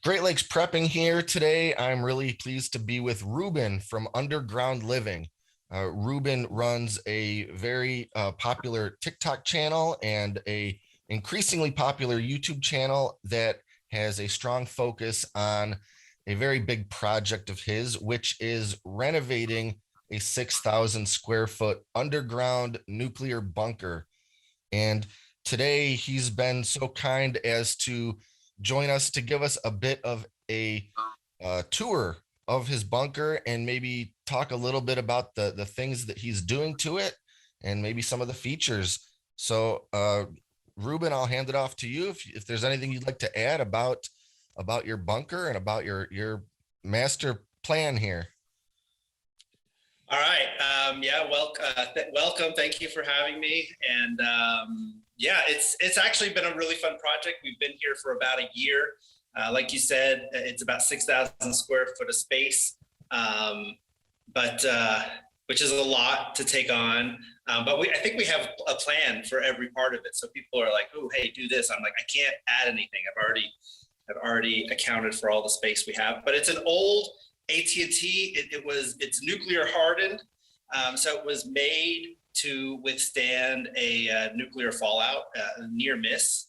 Great Lakes Prepping here today. I'm really pleased to be with Ruben from Underground Living. Ruben runs a very popular TikTok channel and a increasingly popular YouTube channel that has a strong focus on a very big project of his, which is renovating a 6,000 square foot underground nuclear bunker. And today he's been so kind as to join us to give us a bit of a tour of his bunker and maybe talk a little bit about the things that he's doing to it and maybe some of the features. So Ruben, I'll hand it off to you if there's anything you'd like to add about your bunker and about your master plan here. All right. Yeah. Welcome. Thank you for having me. And yeah, it's actually been a really fun project. We've been here for about a year. Like you said, it's about 6,000 square foot of space, which is a lot to take on. But I think we have a plan for every part of it. So people are like, "Oh, hey, do this." I'm like, I can't add anything. I've already accounted for all the space we have. But it's an old AT&T. It's nuclear hardened, so it was made to withstand a nuclear fallout, near miss.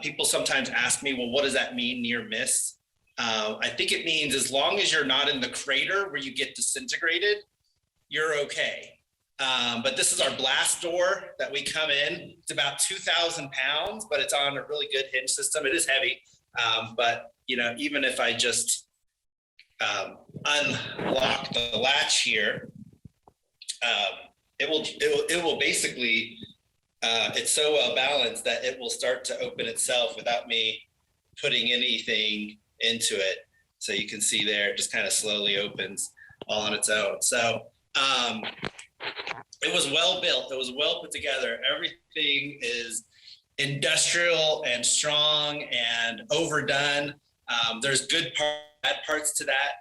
People sometimes ask me, well, what does that mean, near miss? I think it means as long as you're not in the crater where you get disintegrated, you're okay. But this is our blast door that we come in. It's about 2,000 pounds, but it's on a really good hinge system. It is heavy, but even if I just unlock the latch here, it will basically, it's so well balanced that it will start to open itself without me putting anything into it. So you can see there, it just kind of slowly opens all on its own. So it was well built. It was well put together. Everything is industrial and strong and overdone. There's good bad parts to that.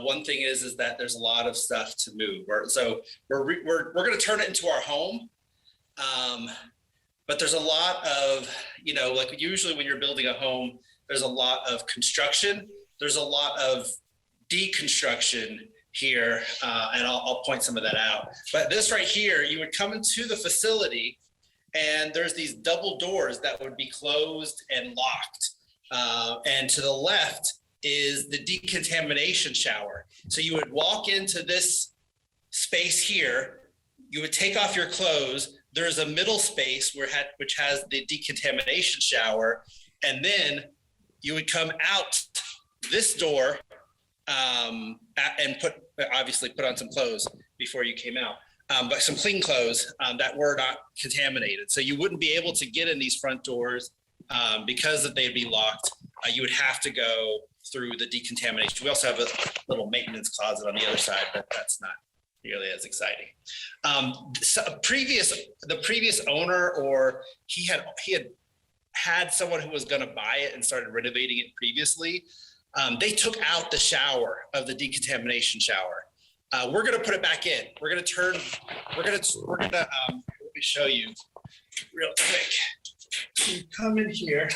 One thing is that there's a lot of stuff to move. So we're going to turn it into our home. But there's a lot of, like usually when you're building a home, there's a lot of construction. There's a lot of deconstruction here. And I'll point some of that out. But this right here, you would come into the facility and there's these double doors that would be closed and locked. And to the left is the decontamination shower. So you would walk into this space here, you would take off your clothes. There's a middle space which has the decontamination shower. And then you would come out this door and obviously put on some clothes before you came out. But some clean clothes that were not contaminated. So you wouldn't be able to get in these front doors because they'd be locked. You would have to go through the decontamination. We also have a little maintenance closet on the other side, but that's not nearly as exciting. The previous owner, or he had someone who was going to buy it and started renovating it previously. They took out the shower of the decontamination shower. We're going to put it back in. We're going to let me show you real quick. You come in here.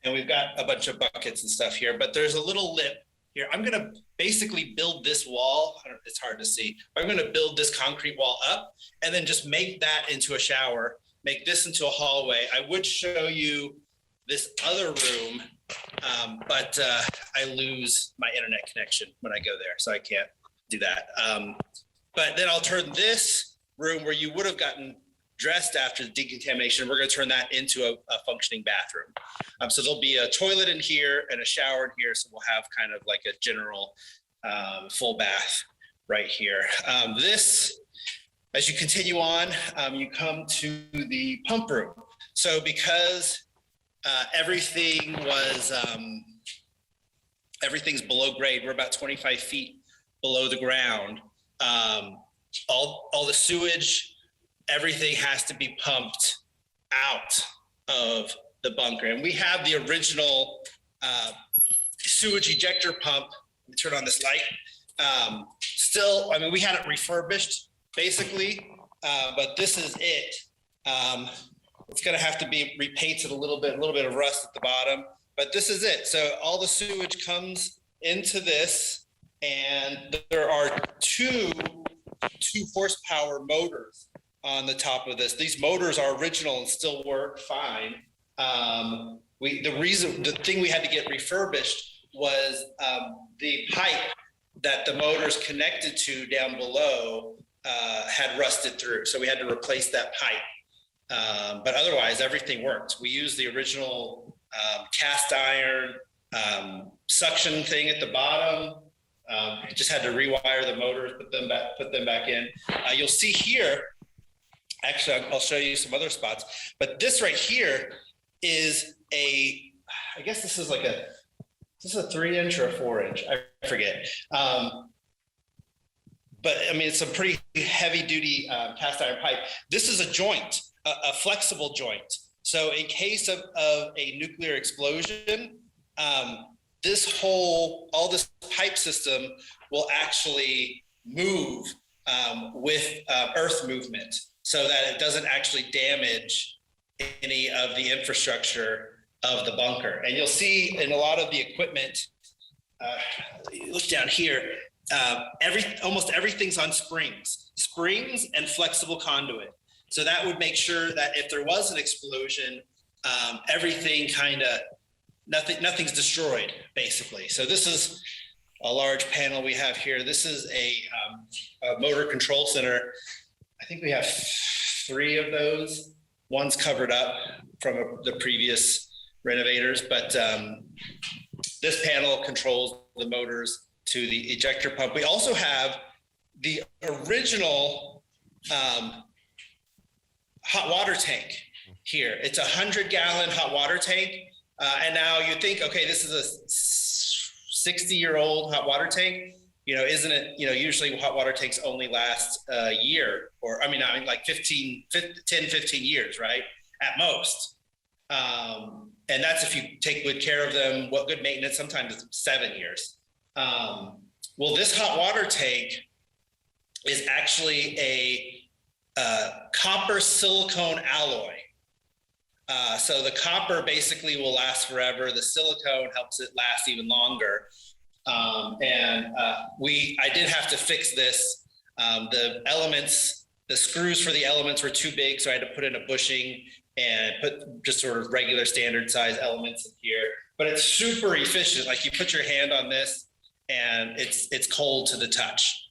And we've got a bunch of buckets and stuff here, but there's a little lip here. I'm going to basically build this wall. It's hard to see. I'm going to build this concrete wall up and then just make that into a shower, make this into a hallway. I would show you this other room, but I lose my internet connection when I go there, so I can't do that. But then I'll turn this room where you would have gotten dressed after the decontamination, we're going to turn that into a functioning bathroom. So there'll be a toilet in here and a shower in here. So we'll have kind of like a general full bath right here. This, as you continue on, you come to the pump room. So because everything's below grade, we're about 25 feet below the ground. All the sewage, everything has to be pumped out of the bunker. And we have the original sewage ejector pump. Let me turn on this light. Still, I mean, we had it refurbished basically, but this is it. It's going to have to be repainted a little bit of rust at the bottom, but this is it. So all the sewage comes into this, and there are two 2 horsepower motors on the top of this. These motors are original and still work fine. The thing we had to get refurbished was the pipe that the motors connected to down below had rusted through. So we had to replace that pipe. But otherwise, everything worked. We used the original cast iron suction thing at the bottom. Just had to rewire the motors, put them back in. You'll see here, actually, I'll show you some other spots, but this right here is I guess this is this is a 3-inch or a 4-inch, I forget. But I mean, it's a pretty heavy duty cast iron pipe. This is a joint, a flexible joint. So in case of a nuclear explosion, all this pipe system will actually move with earth movement so that it doesn't actually damage any of the infrastructure of the bunker. And you'll see in a lot of the equipment, look down here, almost everything's on springs and flexible conduit. So that would make sure that if there was an explosion, everything nothing's destroyed, basically. So this is a large panel we have here. This is a motor control center. I think we have 3 of those. One's covered up from the previous renovators, but this panel controls the motors to the ejector pump. We also have the original hot water tank here. It's a 100-gallon hot water tank. And now you think, okay, this is a 60-year-old hot water tank. Isn't it, usually hot water tanks only last a year, or like 10, 15 years, right? At most. And that's if you take good care of them, good maintenance, sometimes it's 7 years. Well, this hot water tank is actually a copper silicone alloy. So the copper basically will last forever. The silicone helps it last even longer. I did have to fix this. The screws for the elements were too big, so I had to put in a bushing and put just sort of regular standard size elements in here. But it's super efficient. Like, you put your hand on this and it's cold to the touch.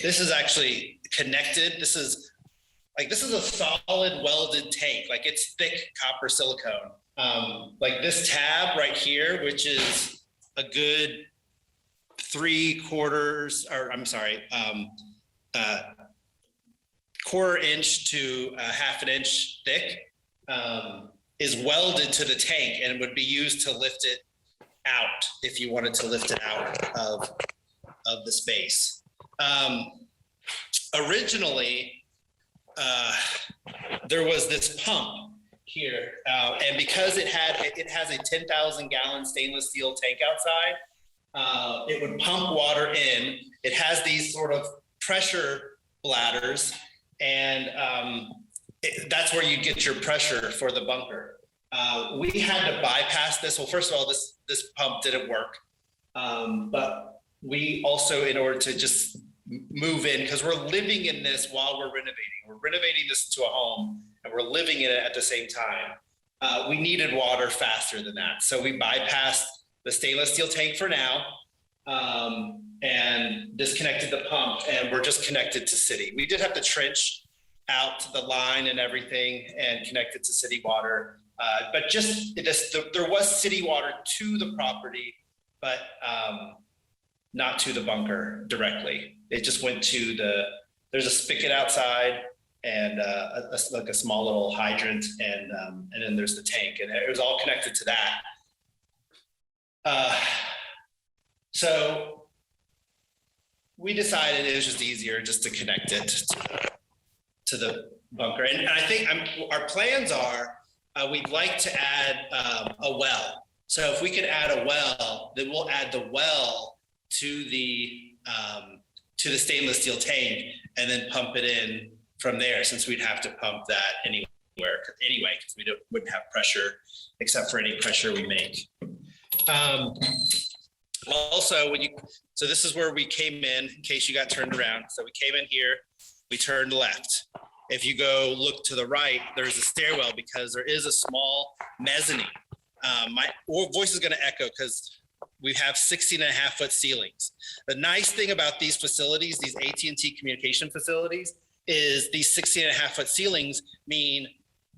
This is actually connected. This is a solid welded tank. Like, it's thick copper silicone. Like this tab right here, which is a good 1/4 inch to 1/2 inch thick, is welded to the tank and would be used to lift it out if you wanted to lift it out of the space. Originally, there was this pump here, and because it has a 10,000-gallon stainless steel tank outside, it would pump water in. It has these sort of pressure bladders, and that's where you get your pressure for the bunker. We had to bypass this. Well, first of all, this pump didn't work, but we also, in order to just move in, because we're living in this while we're renovating this to a home, and we're living in it at the same time. We needed water faster than that. So we bypassed the stainless steel tank for now, and disconnected the pump, and we're just connected to city. We did have to trench out the line and everything and connect it to city water. But there was city water to the property, but not to the bunker directly. It just went to there's a spigot outside and like a small little hydrant, and then there's the tank, and it was all connected to that. So we decided it was just easier just to connect it to the bunker. And I think our plans are, we'd like to add a well. So if we could add a well, then we'll add the well to the stainless steel tank and then pump it in from there, since we'd have to pump that anyway, because we wouldn't have pressure except for any pressure we make. Also, so this is where we came in case you got turned around. So we came in here, we turned left. If you go look to the right, there's a stairwell because there is a small mezzanine. My voice is going to echo because we have 16.5-foot ceilings. The nice thing about these facilities, these AT&T communication facilities, is these 16.5-foot ceilings mean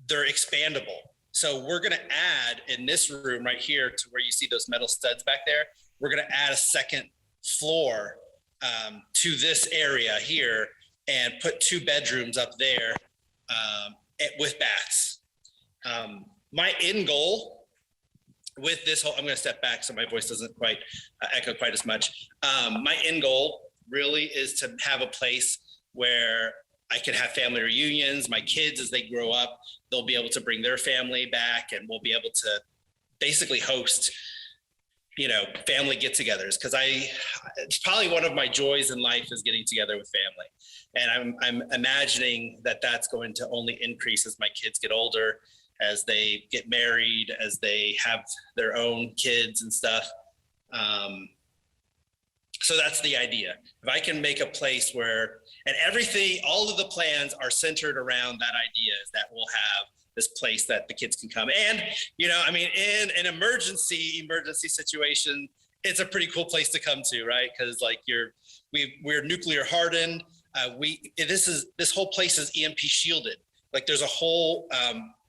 they're expandable. So we're going to add in this room right here to where you see those metal studs back there, we're going to add a second floor to this area here and put 2 bedrooms up there with baths. My end goal with this whole, I'm going to step back so my voice doesn't quite echo quite as much. My end goal really is to have a place where I can have family reunions. My kids, as they grow up, they'll be able to bring their family back, and we'll be able to basically host, family get-togethers. Because it's probably one of my joys in life is getting together with family, and I'm imagining that that's going to only increase as my kids get older, as they get married, as they have their own kids and stuff. So that's the idea. If I can make a place where, and everything, all of the plans are centered around that idea, is that we'll have this place that the kids can come. And, in an emergency situation, it's a pretty cool place to come to, right? Because we're nuclear hardened. This whole place is EMP shielded. Like there's a whole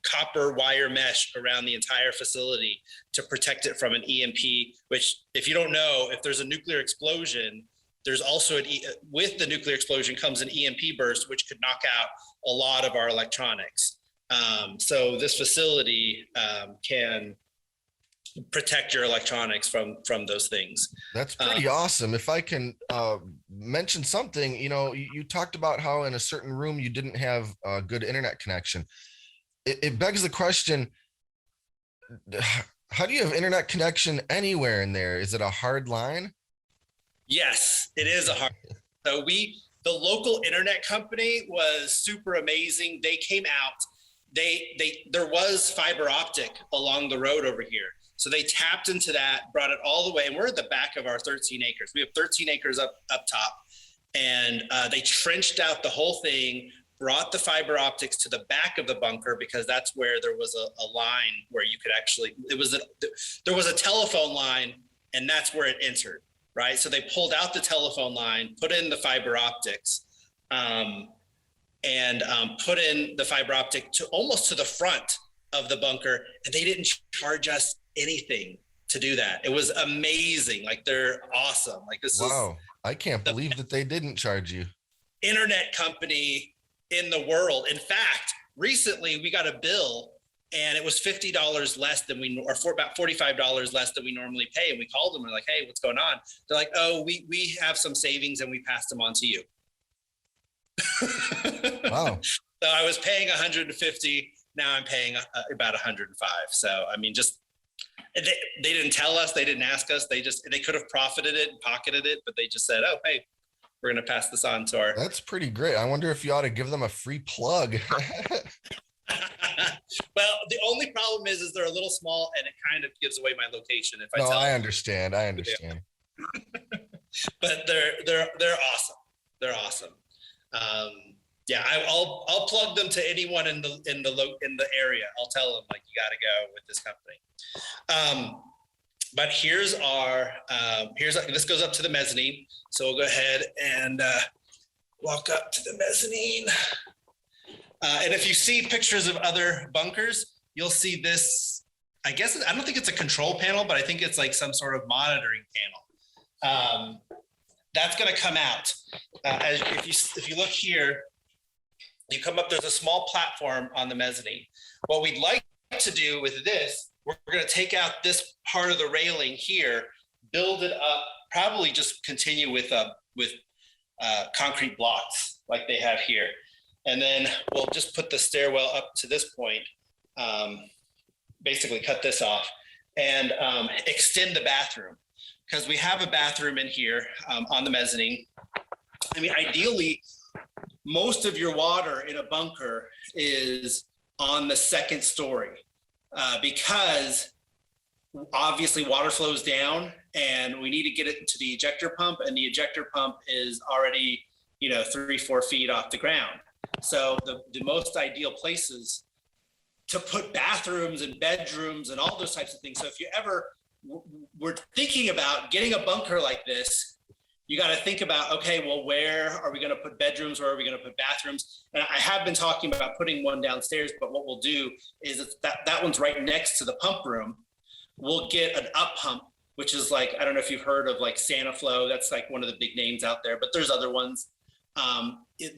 copper wire mesh around the entire facility to protect it from an EMP, which, if you don't know, if there's a nuclear explosion, there's also with the nuclear explosion comes an EMP burst, which could knock out a lot of our electronics. So this facility can protect your electronics from those things. That's pretty awesome. If I can mention something, you talked about how in a certain room you didn't have a good internet connection. It begs the question, how do you have internet connection anywhere in there? Is it a hard line? Yes, it is a hard. So the local internet company was super amazing. They came out, there was fiber optic along the road over here. So they tapped into that, brought it all the way. And we're at the back of our 13 acres. We have 13 acres up top, and they trenched out the whole thing, brought the fiber optics to the back of the bunker, because that's where there was a line where you could actually, there was a telephone line, and that's where it entered, right? So they pulled out the telephone line, put in the fiber optics, and put in the fiber optic to almost to the front of the bunker, and they didn't charge us anything to do that. It was amazing. Like, they're awesome. Like, this wow, I can't believe that they didn't charge you. Internet company in the world. In fact, recently we got a bill, and it was $50 less than about $45 less than we normally pay. And we called them and we're like, hey, what's going on? They're like, oh, we have some savings and we passed them on to you. Wow. So I was paying 150. Now I'm paying about 105. So, I mean, just, they didn't tell us, they didn't ask us. They could have profited it and pocketed it, but they just said, oh, hey, we're going to pass this on to our. That's pretty great. I wonder if you ought to give them a free plug. Well, the only problem is they're a little small, and it kind of gives away my location. If no, I understand. But they're awesome. They're awesome. Yeah, I'll plug them to anyone in the area. I'll tell them, like, you got to go with this company. But here's this goes up to the mezzanine. So we'll go ahead and walk up to the mezzanine. And if you see pictures of other bunkers, you'll see this. I don't think it's a control panel, but I think it's like some sort of monitoring panel. That's going to come out. If you look here, you come up, there's a small platform on the mezzanine. What we'd like to do with this, we're going to take out this part of the railing here, build it up, probably just continue with concrete blocks like they have here. And then we'll just put the stairwell up to this point, basically cut this off, and extend the bathroom, because we have a bathroom in here on the mezzanine. I mean, ideally, most of your water in a bunker is on the second story, because obviously water flows down and we need to get it into the ejector pump, and the ejector pump is already, 3-4 feet off the ground. So the most ideal places to put bathrooms and bedrooms and all those types of things. So if you ever were thinking about getting a bunker like this, you got to think about, okay, well, where are we going to put bedrooms? Where are we going to put bathrooms? And I have been talking about putting one downstairs, but what we'll do is that one's right next to the pump room. We'll get an up pump, which is like, I don't know if you've heard of like Santa Flow. That's like one of the big names out there, but there's other ones.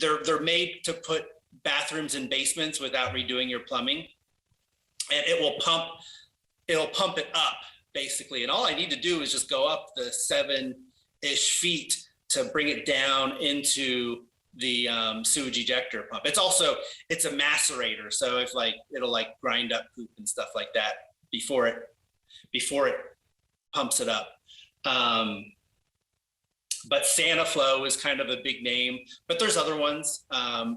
They're made to put bathrooms in basements without redoing your plumbing, and it'll pump it up basically. And all I need to do is just go up the 7-ish feet to bring it down into the sewage ejector pump. It's a macerator. So if like, it'll like grind up poop and stuff like that before it pumps it up. But Santa Flow is kind of a big name, but there's other ones.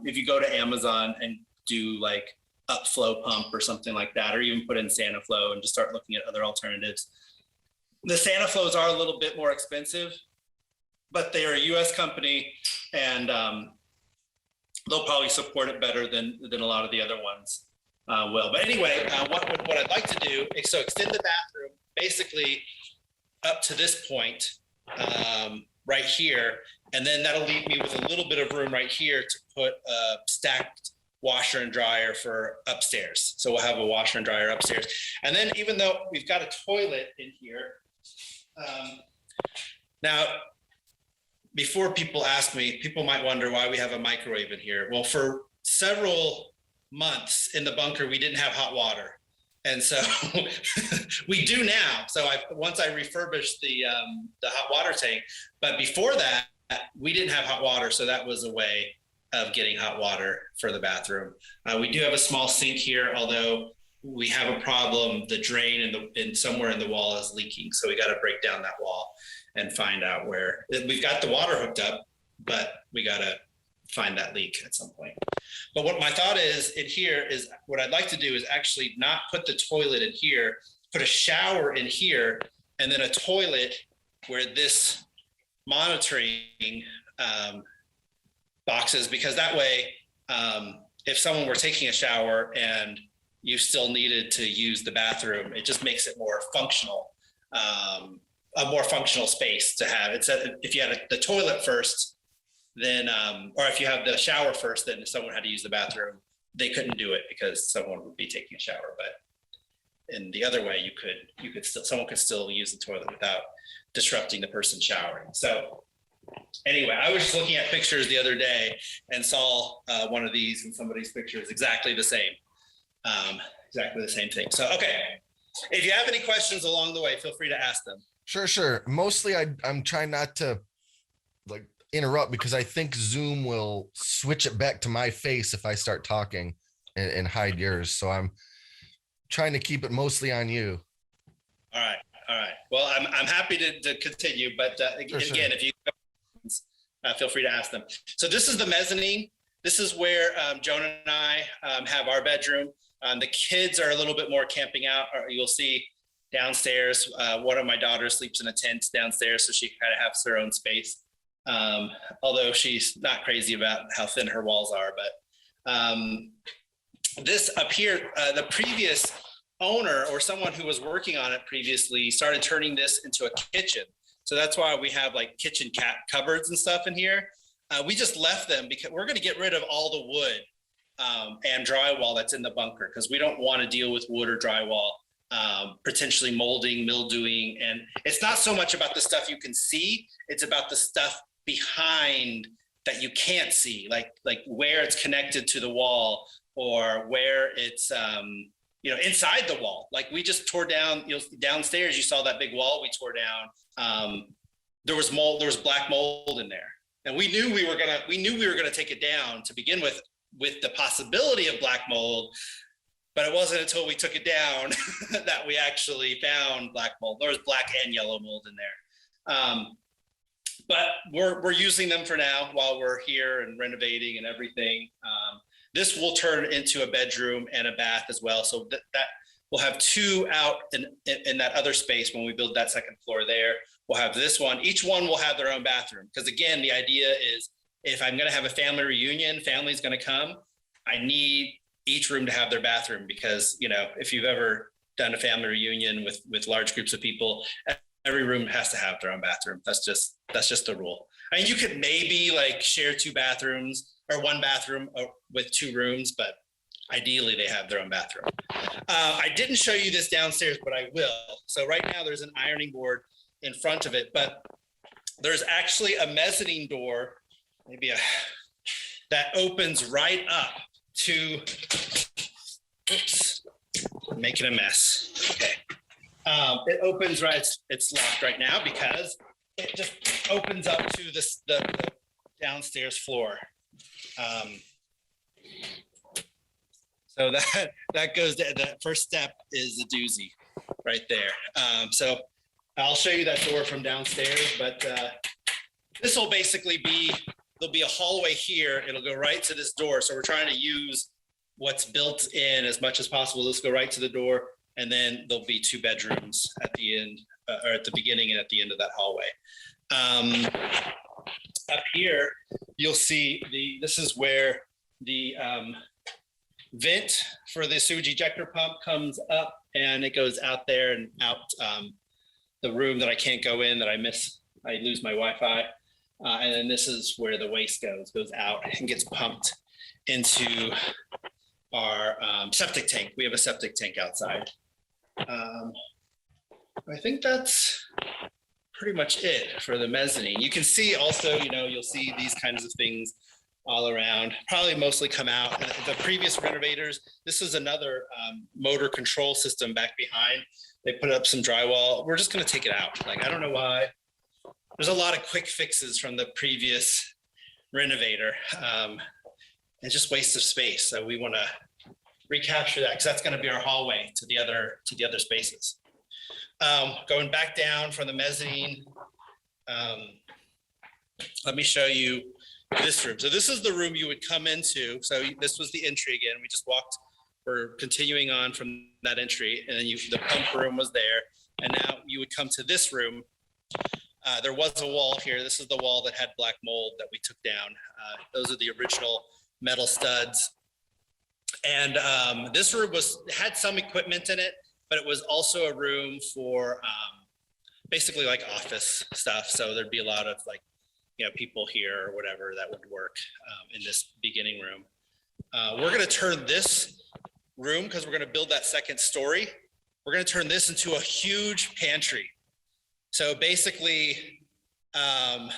If you go to Amazon and do like upflow pump or something like that, or even put in Santa Flow and just start looking at other alternatives. The Santa Flows are a little bit more expensive, but they are a US company, and they'll probably support it better than a lot of the other ones will. But anyway, what I'd like to do is extend the bathroom basically up to this point, right here, and then that'll leave me with a little bit of room right here to put a stacked washer and dryer for upstairs. So we'll have a washer and dryer upstairs. And then even though we've got a toilet in here, now, before people ask me, people might wonder why we have a microwave in here. Well, for several months in the bunker, we didn't have hot water. And so we do now. So once I refurbished the hot water tank, but before that, we didn't have hot water. So that was a way of getting hot water for the bathroom. We do have a small sink here, although we have a problem. The drain in somewhere in the wall is leaking. So we got to break down that wall and find out where. We've got the water hooked up, but we got to find that leak at some point. But what my thought is in here is, what I'd like to do is actually not put the toilet in here, put a shower in here, and then a toilet where this monitoring box is, because that way, if someone were taking a shower and you still needed to use the bathroom, it just makes it more functional, a more functional space to have. It's if you had the toilet first, then, or if you have the shower first, then if someone had to use the bathroom, they couldn't do it because someone would be taking a shower. But in the other way, someone could still use the toilet without disrupting the person showering. So anyway, I was just looking at pictures the other day and saw one of these in somebody's pictures, exactly the same thing. So, okay. If you have any questions along the way, feel free to ask them. Sure. Mostly I'm trying not to like interrupt, because I think Zoom will switch it back to my face if I start talking and hide yours. So I'm trying to keep it mostly on you. All right. Well, I'm happy to continue, but again, if you feel free to ask them. So this is the mezzanine. This is where Jonah and I have our bedroom. The kids are a little bit more camping out. You'll see downstairs, one of my daughters sleeps in a tent downstairs, so she kind of has her own space. Although she's not crazy about how thin her walls are. But this up here, the previous owner or someone who was working on it previously started turning this into a kitchen. So that's why we have like kitchen cupboards and stuff in here. We just left them because we're going to get rid of all the wood and drywall that's in the bunker, because we don't want to deal with wood or drywall potentially molding, mildewing. And it's not so much about the stuff you can see, it's about the stuff behind that you can't see, like where it's connected to the wall, or where it's inside the wall. Like we just tore down, downstairs, you saw that big wall we tore down. There was mold, there was black mold in there. And we knew we were gonna take it down to begin with the possibility of black mold, but it wasn't until we took it down that we actually found black mold. There was black and yellow mold in there. but we're using them for now while we're here and renovating and everything. This will turn into a bedroom and a bath as well. So that we'll have two out in that other space when we build that second floor there. We'll have this one. Each one will have their own bathroom. Because again, the idea is if I'm going to have a family reunion, family's going to come, I need each room to have their bathroom because, you know, if you've ever done a family reunion with large groups of people, every room has to have their own bathroom. That's just the rule. I mean, you could maybe like share two bathrooms or one bathroom with two rooms, but ideally they have their own bathroom. I didn't show you this downstairs, but I will. So right now there's an ironing board in front of it, but there's actually a mezzanine door, that opens right up to, oops, making a mess. Okay. It opens right, it's locked right now because it just opens up to the downstairs floor. So that goes, the first step is a doozy right there. So I'll show you that door from downstairs, but this will basically be, there'll be a hallway here. It'll go right to this door. So we're trying to use what's built in as much as possible. Let's go right to the door. And then there'll be two bedrooms at the end, or at the beginning and at the end of that hallway. Up here, you'll see this is where the vent for the sewage ejector pump comes up and it goes out there and out the room that I can't go in, that I lose my Wi-Fi. And then this is where the waste goes out and gets pumped into our septic tank. We have a septic tank outside. I think that's pretty much it for the mezzanine. You can see also, you know, you'll see these kinds of things all around, probably mostly come out. The previous renovators, this is another motor control system back behind. They put up some drywall. We're just going to take it out. Like, I don't know why. There's a lot of quick fixes from the previous renovator and just waste of space. So we want to recapture that because that's going to be our hallway to the other spaces. Going back down from the mezzanine, let me show you this room. So this is the room you would come into. So this was the entry again. We just walked, we're continuing on from that entry, and then the pump room was there. And now you would come to this room. There was a wall here. This is the wall that had black mold that we took down. Those are the original metal studs. And this room had some equipment in it, but it was also a room for basically like office stuff. So there'd be a lot of like, you know, people here or whatever that would work in this beginning room. We're going to turn this room, because we're going to build that second story, we're going to turn this into a huge pantry. So basically, I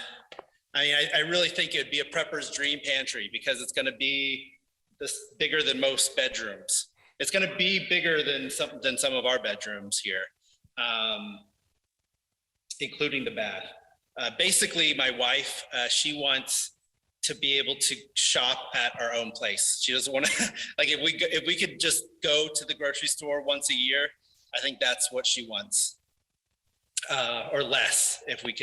mean, I really think it'd be a prepper's dream pantry because it's going to be bigger than most bedrooms. It's going to be bigger than some of our bedrooms here, including the bath. Basically, my wife, she wants to be able to shop at our own place. She doesn't want to, like, if we could just go to the grocery store once a year, I think that's what she wants. Or less, if we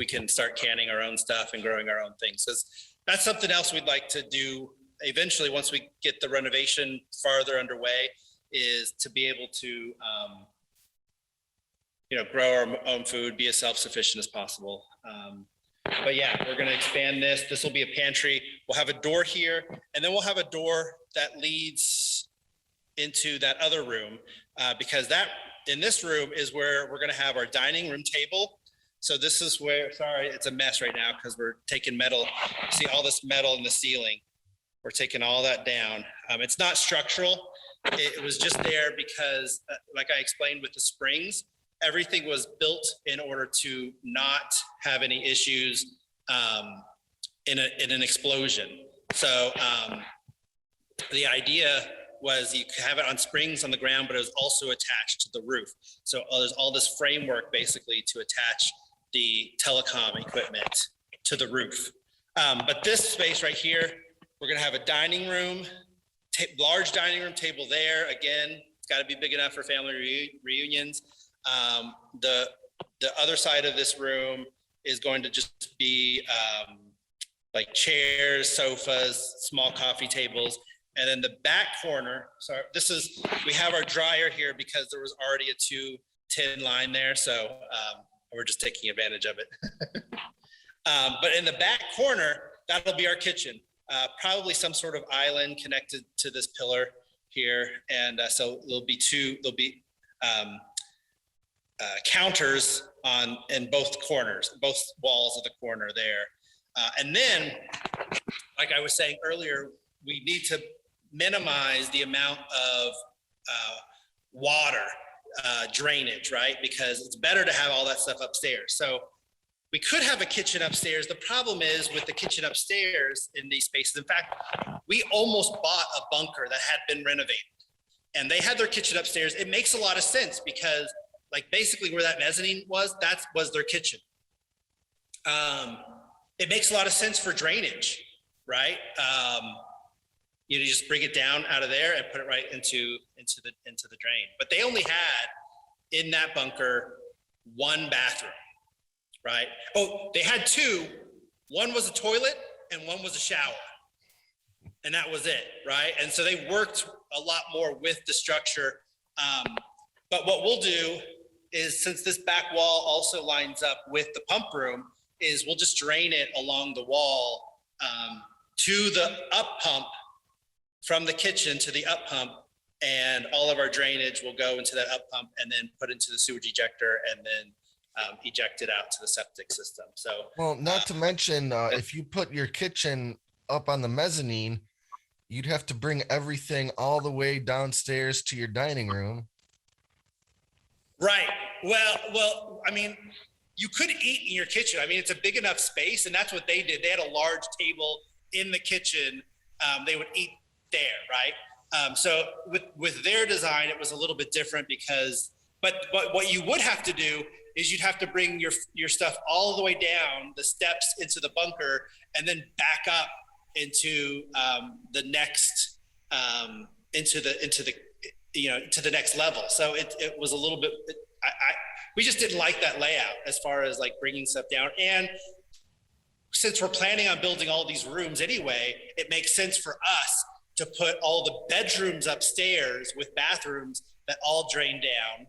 can start canning our own stuff and growing our own things. So that's something else we'd like to do eventually once we get the renovation farther underway, is to be able to you know, grow our own food, be as self-sufficient as possible. But yeah, we're going to expand this. This will be a pantry. We'll have a door here, and then we'll have a door that leads into that other room, because that in this room is where we're going to have our dining room table. So this is where, sorry, it's a mess right now because we're taking metal. See all this metal in the ceiling. We're taking all that down. It's not structural. It was just there because, like I explained with the springs, everything was built in order to not have any issues in an explosion. So the idea was you could have it on springs on the ground, but it was also attached to the roof. So there's all this framework basically to attach the telecom equipment to the roof. But this space right here, we're gonna have a dining room, large dining room table there. Again, it's gotta be big enough for family reunions. The other side of this room, is going to just be like chairs, sofas, small coffee tables. And then the back corner, so we have our dryer here because there was already a 2-tin line there. So we're just taking advantage of it. But in the back corner, that'll be our kitchen. Probably some sort of island connected to this pillar here. And so there'll be counters in both corners, both walls of the corner there. And then, like I was saying earlier, we need to minimize the amount of water drainage, right? Because it's better to have all that stuff upstairs. So we could have a kitchen upstairs. The problem is with the kitchen upstairs in these spaces. In fact, we almost bought a bunker that had been renovated, and they had their kitchen upstairs. It makes a lot of sense because, like, basically where that mezzanine was, that was their kitchen. It makes a lot of sense for drainage, right? You just bring it down out of there and put it right into the drain. But they only had in that bunker 1 bathroom, right? Oh, they had 2. One was a toilet and one was a shower, and that was it, right? And so they worked a lot more with the structure. But what we'll do is, since this back wall also lines up with the pump room, is we'll just drain it along the wall to the up pump, from the kitchen to the up pump, and all of our drainage will go into that up pump and then put into the sewage ejector and then eject it out to the septic system. So, well, not to mention, if you put your kitchen up on the mezzanine, you'd have to bring everything all the way downstairs to your dining room. Right. Well, I mean, you could eat in your kitchen. I mean, it's a big enough space, and that's what they did. They had a large table in the kitchen. They would eat there, right? So with their design, it was a little bit different because, but what you would have to do is you'd have to bring your stuff all the way down the steps into the bunker and then back up into the next into the next level. So it was a little bit. We just didn't like that layout as far as like bringing stuff down. And since we're planning on building all these rooms anyway, it makes sense for us to put all the bedrooms upstairs with bathrooms that all drain down.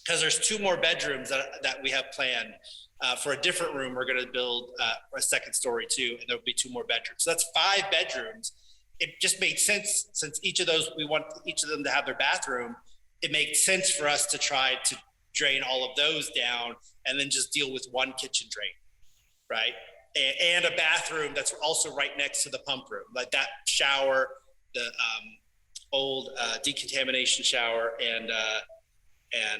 Because there's 2 more bedrooms that we have planned for a different room. We're going to build a second story too, and there'll be 2 more bedrooms. So that's 5 bedrooms. It just made sense, since each of those, we want each of them to have their bathroom. It makes sense for us to try to drain all of those down and then just deal with 1 kitchen drain, right? And a bathroom that's also right next to the pump room, like that shower, the old decontamination shower, and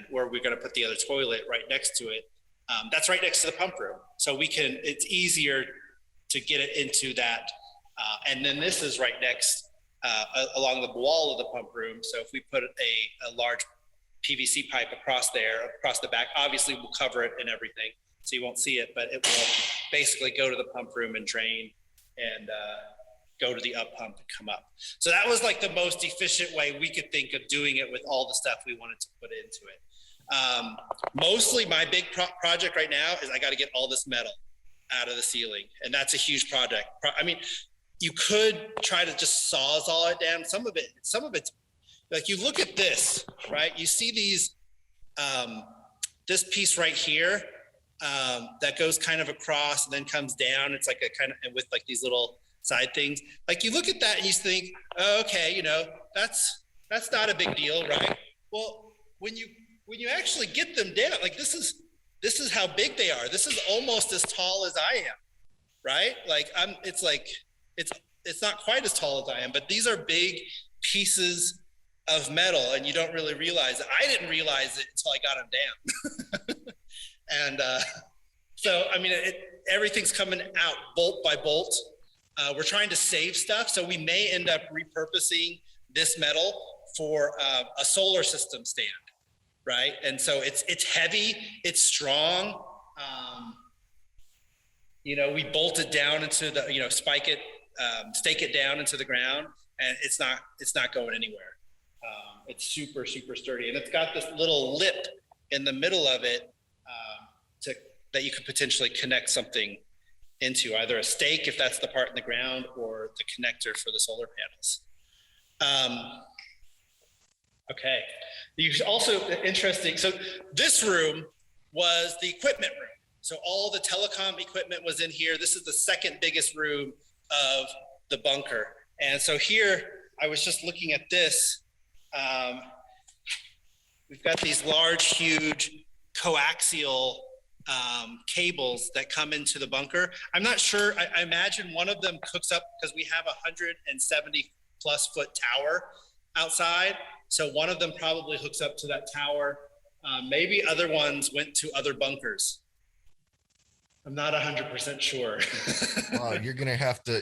where we're going to put the other toilet right next to it. That's right next to the pump room. So it's easier to get it into that. And then this is right next along the wall of the pump room. So if we put a large PVC pipe across the back, obviously we'll cover it and everything, so you won't see it, but it will basically go to the pump room and drain and go to the up pump and come up. So that was like the most efficient way we could think of doing it with all the stuff we wanted to put into it. Mostly my big project right now is I got to get all this metal out of the ceiling, and that's a huge project. I mean, you could try to just sawzall it down. Some of it's like, you look at this, right? You see these, this piece right here that goes kind of across and then comes down. It's like a kind of with like these little side things. Like, you look at that and you think, oh, okay, that's not a big deal, right? Well, when you actually get them down, like this is how big they are. This is almost as tall as I am, right? Like it's not quite as tall as I am, but these are big pieces of metal, and you don't really realize it. I didn't realize it until I got them down. And so, I mean, everything's coming out bolt by bolt. We're trying to save stuff, so we may end up repurposing this metal for a solar system stand, right? And so it's heavy, it's strong. We bolt it down into the, stake it down into the ground, and it's not going anywhere. It's super, super sturdy, and it's got this little lip in the middle of it that you could potentially connect something into, either a stake if that's the part in the ground, or the connector for the solar panels. Okay. You also interesting. So this room was the equipment room. So all the telecom equipment was in here. This is the second biggest room of the bunker. And so here, I was just looking at this. We've got these large, huge coaxial cables that come into the bunker. I'm not sure. I imagine one of them hooks up, because we have a 170 plus foot tower outside. So one of them probably hooks up to that tower. Maybe other ones went to other bunkers. I'm not 100% sure. Wow, you're gonna have to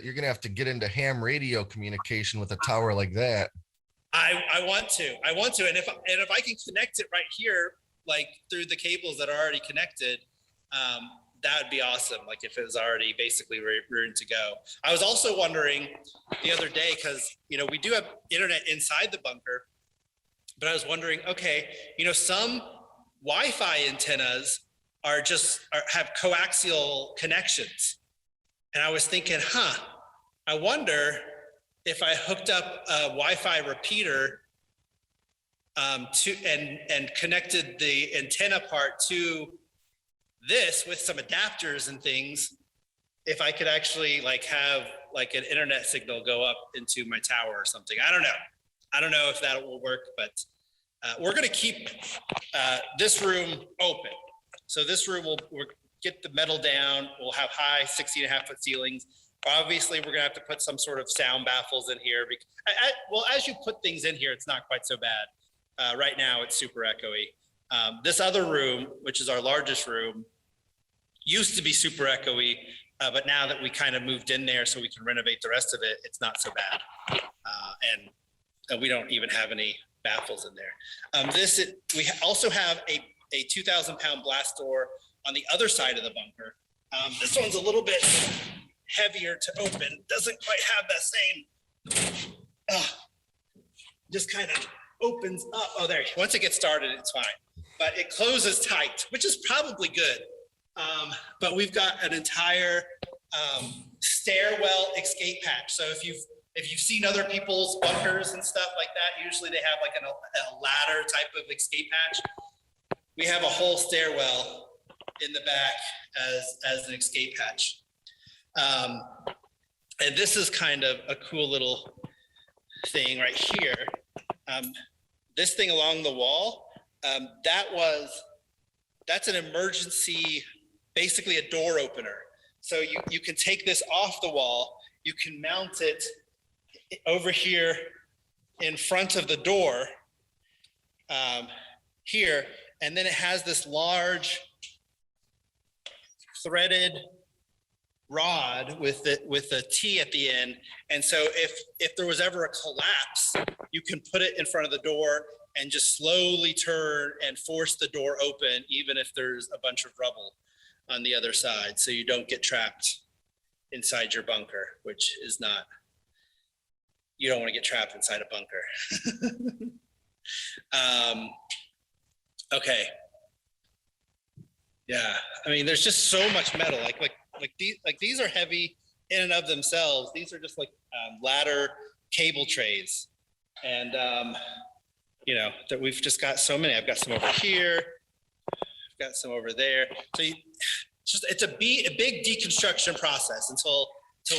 get into ham radio communication with a tower like that. I want to, and if I can connect it right here, like through the cables that are already connected, that would be awesome. Like if it was already basically ready to go. I was also wondering the other day, because we do have internet inside the bunker, but I was wondering, okay, some Wi-Fi antennas have coaxial connections, and I was thinking, I wonder if I hooked up a Wi-Fi repeater and connected the antenna part to this with some adapters and things, if I could actually have an internet signal go up into my tower or something. I don't know if that will work, but we're going to keep this room open. So this room we'll get the metal down. We'll have high 16.5-foot ceilings. Obviously, we're going to have to put some sort of sound baffles in here. Well, as you put things in here, it's not quite so bad. Right now, it's super echoey. This other room, which is our largest room, used to be super echoey, but now that we kind of moved in there so we can renovate the rest of it, it's not so bad. And we don't even have any baffles in there. We also have a 2,000-pound blast door on the other side of the bunker. This one's a little bit heavier to open. Doesn't quite have that same, just kind of opens up. Oh, there. Once it gets started, it's fine. But it closes tight, which is probably good. But we've got an entire stairwell escape hatch. So if you've seen other people's bunkers and stuff like that, usually they have like a ladder type of escape hatch. We have a whole stairwell in the back as an escape hatch. And this is kind of a cool little thing right here. This thing along the wall, that's an emergency, basically a door opener. So you can take this off the wall, you can mount it over here in front of the door here, and then it has this large threaded rod with a T at the end. And so if there was ever a collapse, you can put it in front of the door and just slowly turn and force the door open, even if there's a bunch of rubble on the other side, so you don't get trapped inside your bunker, which is not, you don't want to get trapped inside a bunker. Okay. Yeah, I mean, there's just so much metal. Like these are heavy in and of themselves. These are just like ladder cable trays, and that we've just got so many. I've got some over here. I've got some over there. So it's a big deconstruction process until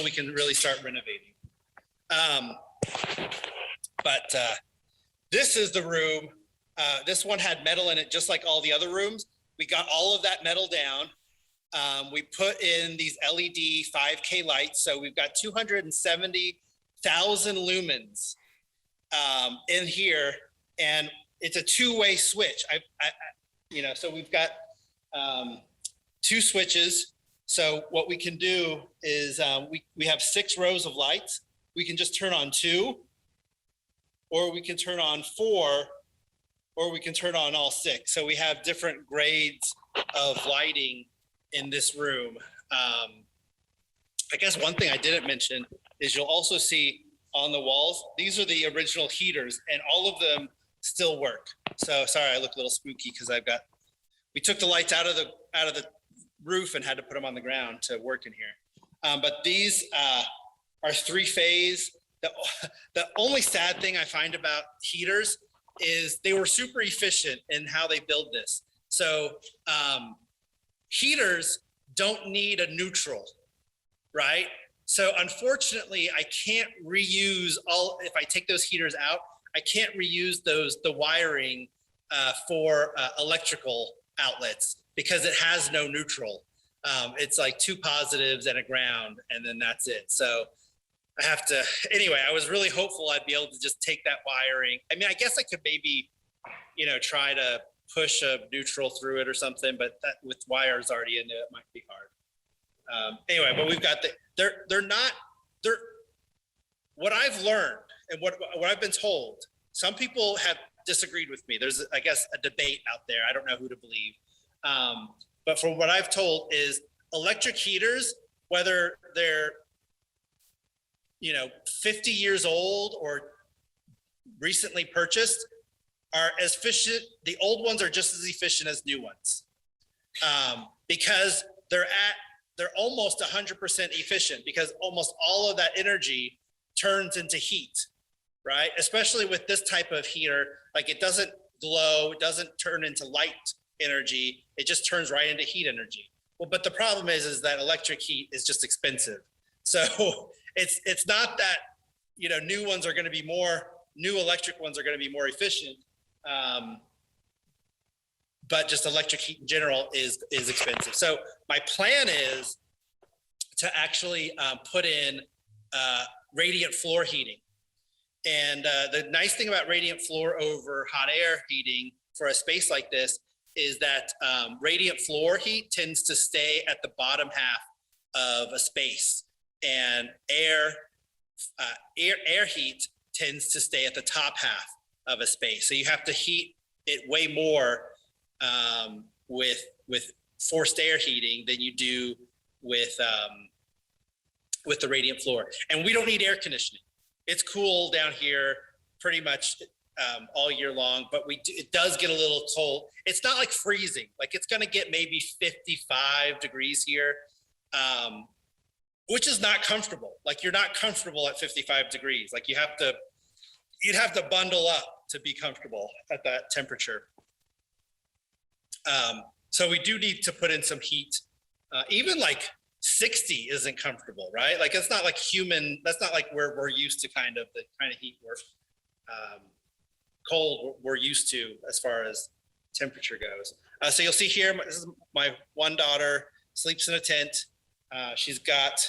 we can really start renovating. But this is the room. This one had metal in it, just like all the other rooms. We got all of that metal down. We put in these LED 5K lights. So we've got 270,000 lumens in here, and it's a two-way switch. So we've got two switches. So what we can do is we have 6 rows of lights. We can just turn on 2, or we can turn on 4, or we can turn on all 6. So we have different grades of lighting in this room. I guess one thing I didn't mention is you'll also see on the walls, these are the original heaters, and all of them still work. So sorry, I look a little spooky because we took the lights out of the roof and had to put them on the ground to work in here. But these are 3-phase. The only sad thing I find about heaters is they were super efficient in how they build this. So heaters don't need a neutral, right? So unfortunately, I can't reuse if I take those heaters out, I can't reuse the wiring for electrical outlets because it has no neutral. It's like 2 positives and a ground, and then that's it. So I have to, anyway, I was really hopeful I'd be able to just take that wiring. I mean, I guess I could maybe, try to push a neutral through it or something, but that with wires already in it might be hard. Anyway, but we've got what I've learned and what I've been told, some people have disagreed with me. There's, I guess, a debate out there. I don't know who to believe. But from what I've told is electric heaters, whether they're 50 years old or recently purchased, are as efficient. The old ones are just as efficient as new ones, because they're almost 100% efficient, because almost all of that energy turns into heat, right? Especially with this type of heater, like it doesn't glow, it doesn't turn into light energy, it just turns right into heat energy. Well, but the problem is that electric heat is just expensive. So it's not that new ones are going to be new electric ones are going to be more efficient, but just electric heat in general is expensive. So my plan is to actually put in radiant floor heating. And the nice thing about radiant floor over hot air heating for a space like this is that radiant floor heat tends to stay at the bottom half of a space, and air heat tends to stay at the top half of a space. So you have to heat it way more with forced air heating than you do with the radiant floor. And we don't need air conditioning. It's cool down here pretty much all year long, but it does get a little cold. It's not like freezing. Like it's going to get maybe 55 degrees here, which is not comfortable. Like you're not comfortable at 55 degrees. Like you'd have to bundle up to be comfortable at that temperature. So we do need to put in some heat. Even like 60 isn't comfortable, right? Like it's not like that's not like where we're used to the kind of heat cold we're used to as far as temperature goes. So you'll see here, this is my one daughter, sleeps in a tent. She's got,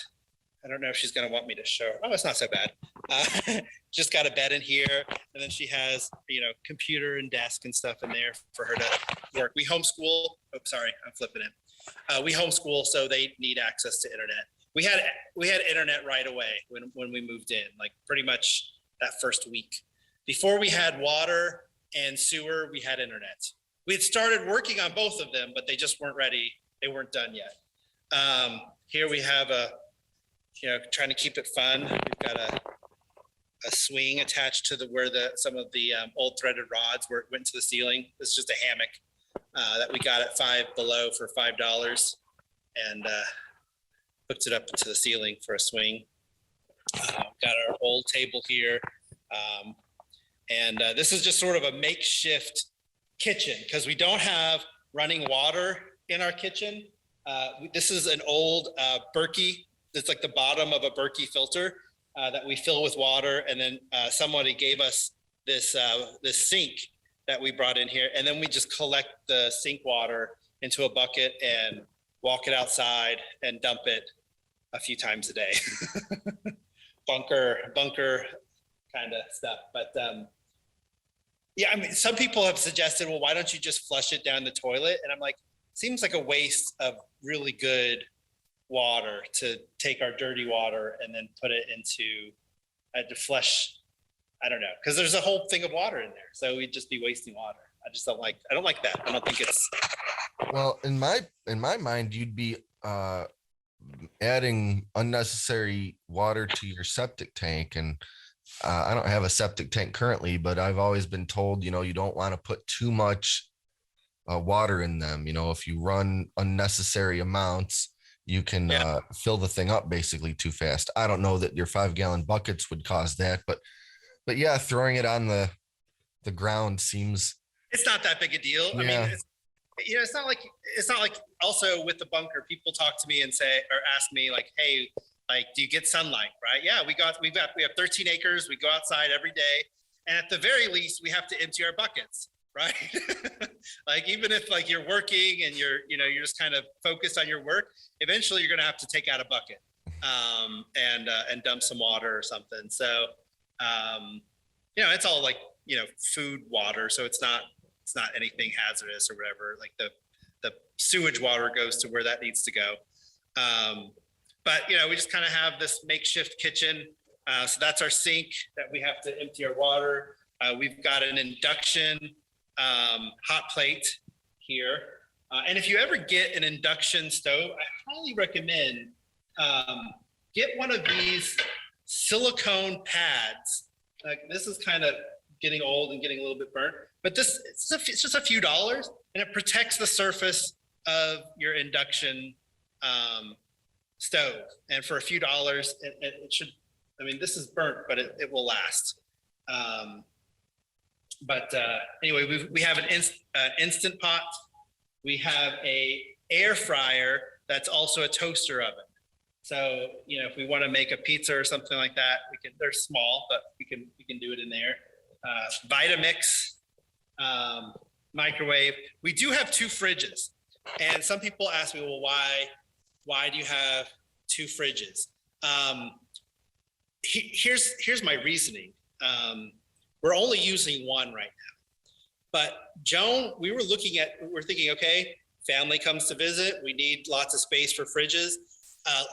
I don't know if she's gonna want me to show her. Oh, it's not so bad. Just got a bed in here, and then she has, computer and desk and stuff in there for her to work. We homeschool. Oh, sorry, I'm flipping it. We homeschool, so they need access to internet. We had internet right away when we moved in, like pretty much that first week. Before we had water and sewer, we had internet. We had started working on both of them, but they just weren't ready. They weren't done yet. Here we have trying to keep it fun. We've got a swing attached to where some of the old threaded rods went to the ceiling. This is just a hammock that we got at Five Below for $5, and hooked it up into the ceiling for a swing. Got our old table here. And this is just sort of a makeshift kitchen because we don't have running water in our kitchen. This is an old Berkey. It's like the bottom of a Berkey filter that we fill with water. And then somebody gave us this sink that we brought in here. And then we just collect the sink water into a bucket and walk it outside and dump it a few times a day. bunker kind of stuff. But yeah, I mean, some people have suggested, well, why don't you just flush it down the toilet? And I'm like, seems like a waste of really good water to take our dirty water and then put it into to flush. I don't know, because there's a whole thing of water in there, so we'd just be wasting water. I don't like that. I don't think it's. Well, in my mind, you'd be adding unnecessary water to your septic tank, and I don't have a septic tank currently, but I've always been told, you don't want to put too much water in them. You know, if you run unnecessary amounts, you can Yeah. fill the thing up basically too fast. I don't know that your 5 gallon buckets would cause that, but yeah, throwing it on the ground seems, It's not that big a deal. I mean, yeah. it's not like also with the bunker, people talk to me and say or ask me like, hey, like, do you get sunlight? Right? Yeah, we have 13 acres. We go outside every day, and at the very least, we have to empty our buckets. Right? Like even if like you're working and you're just kind of focused on your work, eventually you're going to have to take out a bucket and dump some water or something. So it's all like food water, so it's not anything hazardous or whatever. Like the sewage water goes to where that needs to go. But we just kind of have this makeshift kitchen. So that's our sink that we have to empty our water. We've got an induction hot plate here. And if you ever get an induction stove, I highly recommend get one of these silicone pads. Like this is kind of getting old and getting a little bit burnt, but it's just a few dollars, and it protects the surface of your induction stove. And for a few dollars, it should. I mean, this is burnt, but it will last. Anyway, we have an instant pot. We have a air fryer that's also a toaster oven. So if we want to make a pizza or something like that, we can. They're small, but we can do it in there. Vitamix, microwave. We do have 2 fridges, and some people ask me, well, why do you have 2 fridges? Here's my reasoning. We're only using one right now, but Joan, we're thinking, okay, family comes to visit, we need lots of space for fridges.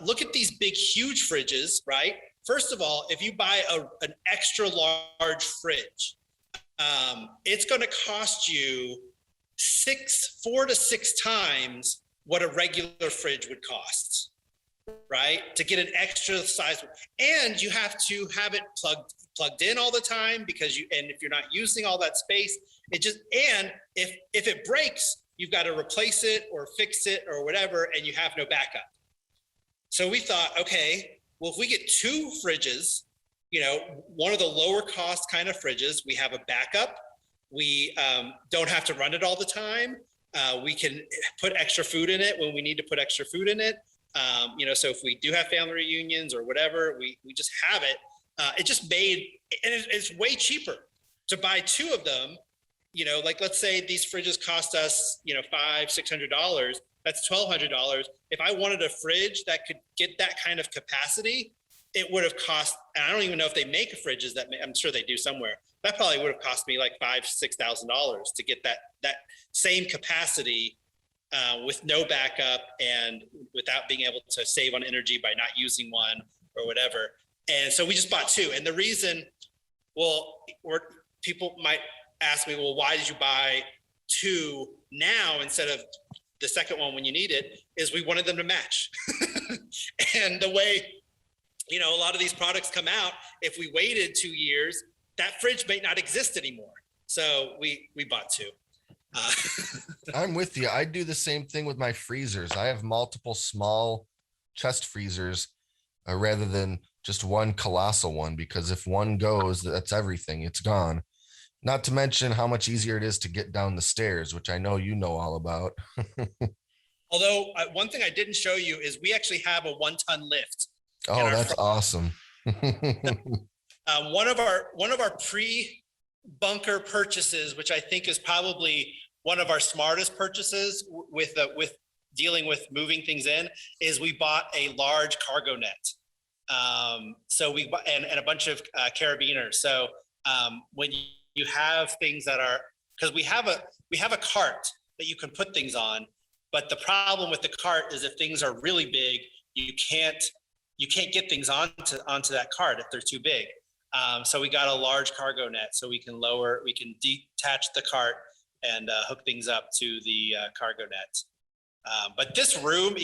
Look at these big, huge fridges, right? First of all, if you buy an extra large fridge, it's going to cost you 4 to 6 times what a regular fridge would cost, right? To get an extra size, and you have to have it plugged in all the time and if you're not using all that space, and if it breaks, you've got to replace it or fix it or whatever, and you have no backup. So we thought, okay, well, if we get 2 fridges, one of the lower cost kind of fridges, we have a backup. We don't have to run it all the time. We can put extra food in it when we need to put extra food in it. So if we do have family reunions or whatever, we just have it. It just made, and it's way cheaper to buy 2 of them. Like let's say these fridges cost us, $500-$600. That's $1,200. If I wanted a fridge that could get that kind of capacity, it would have cost, and I don't even know if they make fridges I'm sure they do somewhere. That probably would have cost me like $5,000-$6,000 to get that same capacity with no backup and without being able to save on energy by not using one or whatever. And so we just bought 2. And the reason, people might ask me, well, why did you buy 2 now instead of the second one when you need it? Is we wanted them to match. And the way, a lot of these products come out, if we waited 2 years, that fridge may not exist anymore. So we bought 2. I'm with you. I do the same thing with my freezers. I have multiple small chest freezers rather than just one colossal one, because if one goes, that's everything. It's gone. Not to mention how much easier it is to get down the stairs, which I know you know all about. Although one thing I didn't show you is we actually have a 1-ton lift. Oh, that's awesome. One of our pre-bunker purchases, which I think is probably one of our smartest purchases with dealing with moving things in, is we bought a large cargo net. So we and a bunch of carabiners. So when you have things that are, because we have a cart that you can put things on, but the problem with the cart is if things are really big, you can't get things onto that cart if they're too big. So we got a large cargo net so we can detach the cart and hook things up to the cargo net. But this room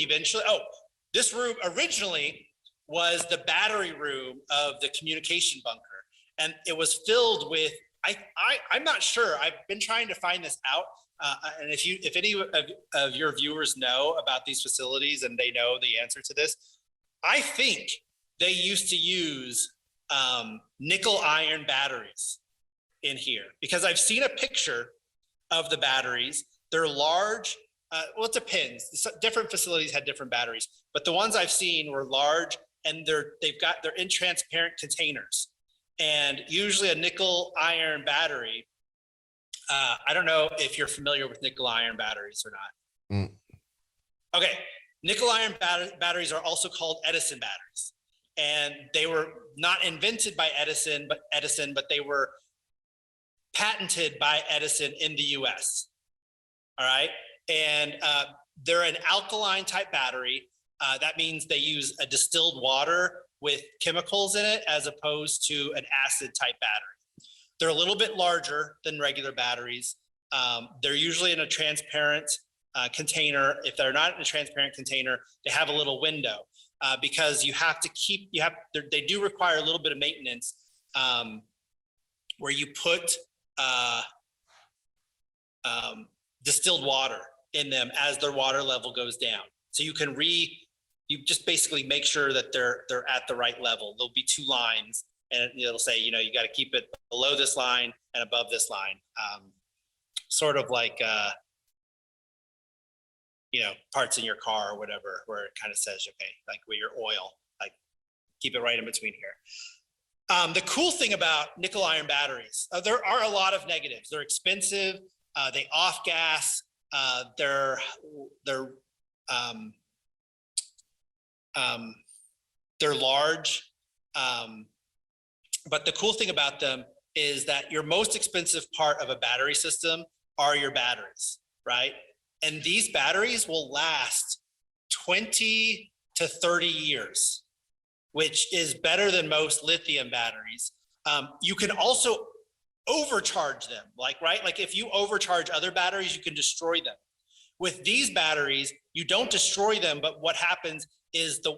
originally was the battery room of the communication bunker. And it was filled with, I'm not sure, I've been trying to find this out, And if any of your viewers know about these facilities and they know the answer to this, I think they used to use nickel iron batteries in here, because I've seen a picture of the batteries. They're large. Well, it depends. Different facilities had different batteries, but the ones I've seen were large, and they're in transparent containers. And usually a nickel iron battery, I don't know if you're familiar with nickel iron batteries or not. Mm. Okay, nickel iron batteries are also called Edison batteries, and they were not invented by Edison, but they were patented by Edison in the US. All right, and they're an alkaline type battery. That means they use a distilled water with chemicals in it as opposed to an acid type battery. They're a little bit larger than regular batteries. They're usually in a transparent container. If they're not in a transparent container, they have a little window because they do require a little bit of maintenance where you put distilled water in them as their water level goes down. So you just basically make sure that they're at the right level. There'll be 2 lines, and it'll say, you got to keep it below this line and above this line. Sort of like, parts in your car or whatever, where it kind of says, okay, like with your oil, like keep it right in between here. The cool thing about nickel iron batteries, there are a lot of negatives. They're expensive. They off gas. They're large. But the cool thing about them is that your most expensive part of a battery system are your batteries, right? And these batteries will last 20 to 30 years, which is better than most lithium batteries. You can also overcharge them, right? Like if you overcharge other batteries, you can destroy them. With these batteries, you don't destroy them, but what happens is the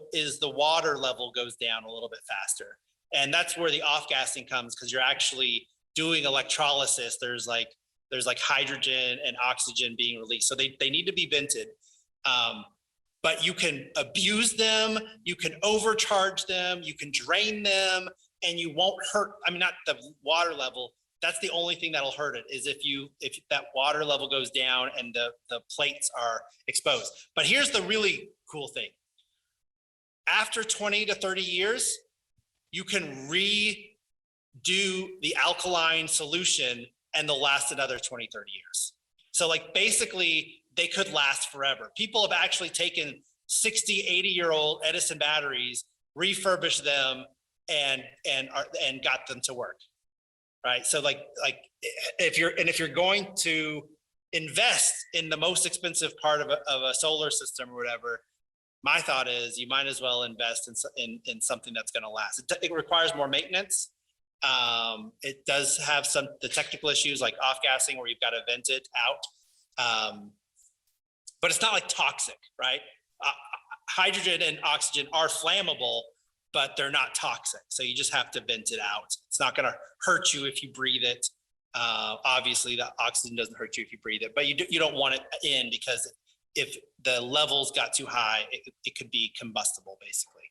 water level goes down a little bit faster. And that's where the off-gassing comes, because you're actually doing electrolysis. There's like hydrogen and oxygen being released. So they need to be vented. But you can abuse them, you can overcharge them, you can drain them, and you won't hurt. I mean, not the water level. That's the only thing that'll hurt it, is if that water level goes down and the plates are exposed. But here's the really cool thing. After 20 to 30 years, you can redo the alkaline solution and they'll last another 20, 30 years. So like basically they could last forever. People have actually taken 60, 80-year-old Edison batteries, refurbished them, and got them to work. Right. So like if you're going to invest in the most expensive part of a solar system or whatever, my thought is you might as well invest in something that's going to last. It requires more maintenance. It does have the technical issues like off-gassing where you've got to vent it out. But it's not like toxic, right? Hydrogen and oxygen are flammable, but they're not toxic. So you just have to vent it out. It's not going to hurt you if you breathe it. Obviously, the oxygen doesn't hurt you if you breathe it, but you don't want it in, because if the levels got too high, it could be combustible, basically.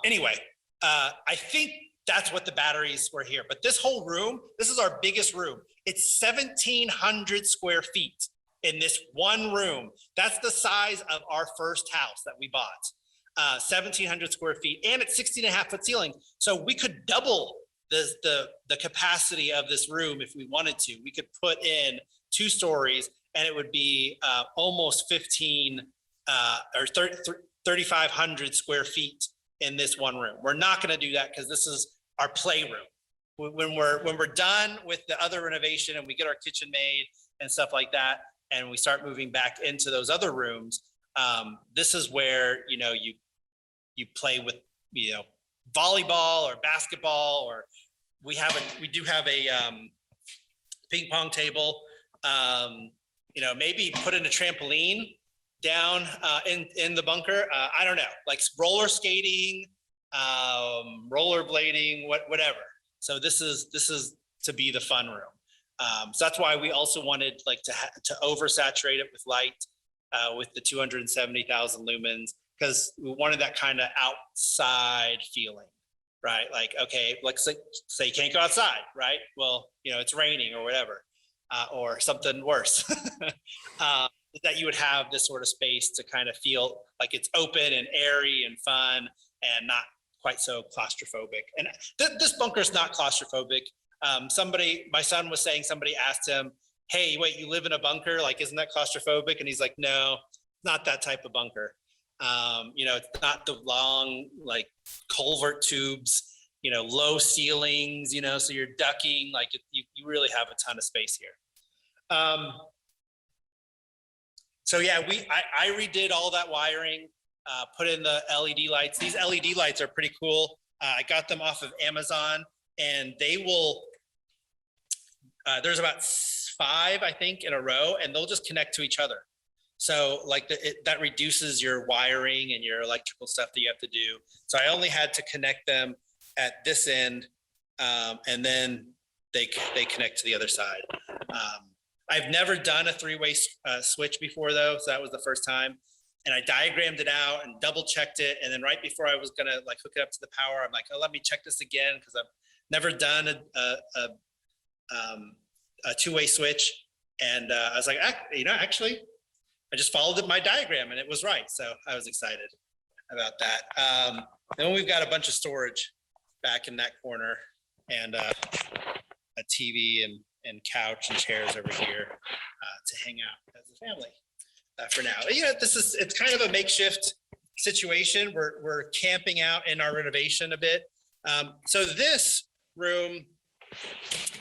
Anyway, I think that's what the batteries were here. But this whole room, this is our biggest room. It's 1,700 square feet in this one room. That's the size of our first house that we bought. 1,700 square feet, and it's 16.5-foot ceiling. So we could double the capacity of this room if we wanted to. We could put in 2 stories, and it would be almost 3,500 square feet in this one room. We're not going to do that because this is our playroom. When we're done with the other renovation and we get our kitchen made and stuff like that, and we start moving back into those other rooms, this is where you play with volleyball or basketball, or we do have a ping pong table. Maybe put in a trampoline down in the bunker. I don't know, like roller skating, rollerblading, whatever. So this is to be the fun room. So that's why we also wanted like to oversaturate it with light with the 270,000 lumens, because we wanted that kind of outside feeling, right? Like, okay, like say you can't go outside, right? Well, it's raining or whatever, or something worse. That you would have this sort of space to kind of feel like it's open and airy and fun and not quite so claustrophobic. And this bunker's not claustrophobic. My son was saying, somebody asked him, hey, wait, you live in a bunker? Like, isn't that claustrophobic? And he's like, no, not that type of bunker. It's not the long, like culvert tubes, low ceilings, so you're ducking, like you really have a ton of space here. So yeah, I redid all that wiring, put in the LED lights. These LED lights are pretty cool. I got them off of Amazon, and they will, there's about 5, I think, in a row, and they'll just connect to each other. So like that reduces your wiring and your electrical stuff that you have to do. So I only had to connect them at this end, and then they connect to the other side. I've never done a 3-way switch before, though, so that was the first time. And I diagrammed it out and double checked it. And then right before I was gonna like hook it up to the power, I'm like, oh, let me check this again, because I've never done a 2-way switch. And I was like, actually, I just followed my diagram and it was right. So I was excited about that. Then we've got a bunch of storage back in that corner, and a TV and couch and chairs over here to hang out as a family for now. It's kind of a makeshift situation. We're camping out in our renovation a bit. So this room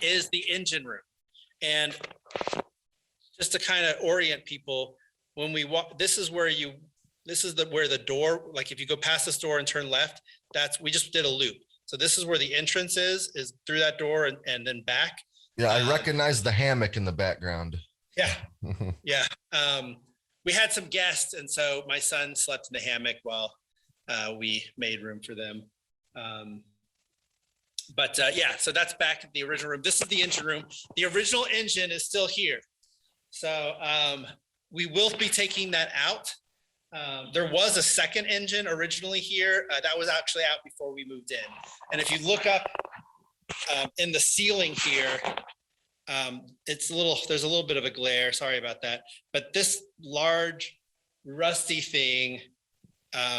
is the engine room. And just to kind of orient people, when we walk, this is where the door, like if you go past this door and turn left, we just did a loop. So this is where the entrance is through that door and then back. Yeah, I recognize the hammock in the background. Yeah, yeah. We had some guests, and so my son slept in the hammock while we made room for them. Yeah, so that's back at the original room. This is the engine room. The original engine is still here. So we will be taking that out. There was a second engine originally here. That was actually out before we moved in. And if you look up in the ceiling here, there's a little bit of a glare. Sorry about that. But this large rusty thing,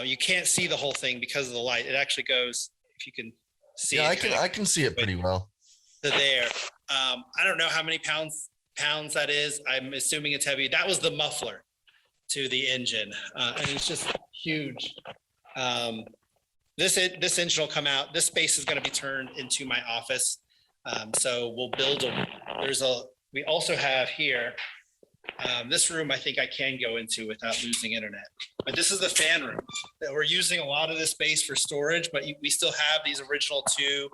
you can't see the whole thing because of the light. It actually goes, if you can see. Yeah, I can see it pretty well. To there. I don't know how many pounds that is. I'm assuming it's heavy. That was the muffler to the engine, and it's just huge. This engine will come out. This space is going to be turned into my office. So we'll build we also have here, this room I think I can go into without losing internet, but this is the fan room. We're using a lot of this space for storage, but we still have these original 2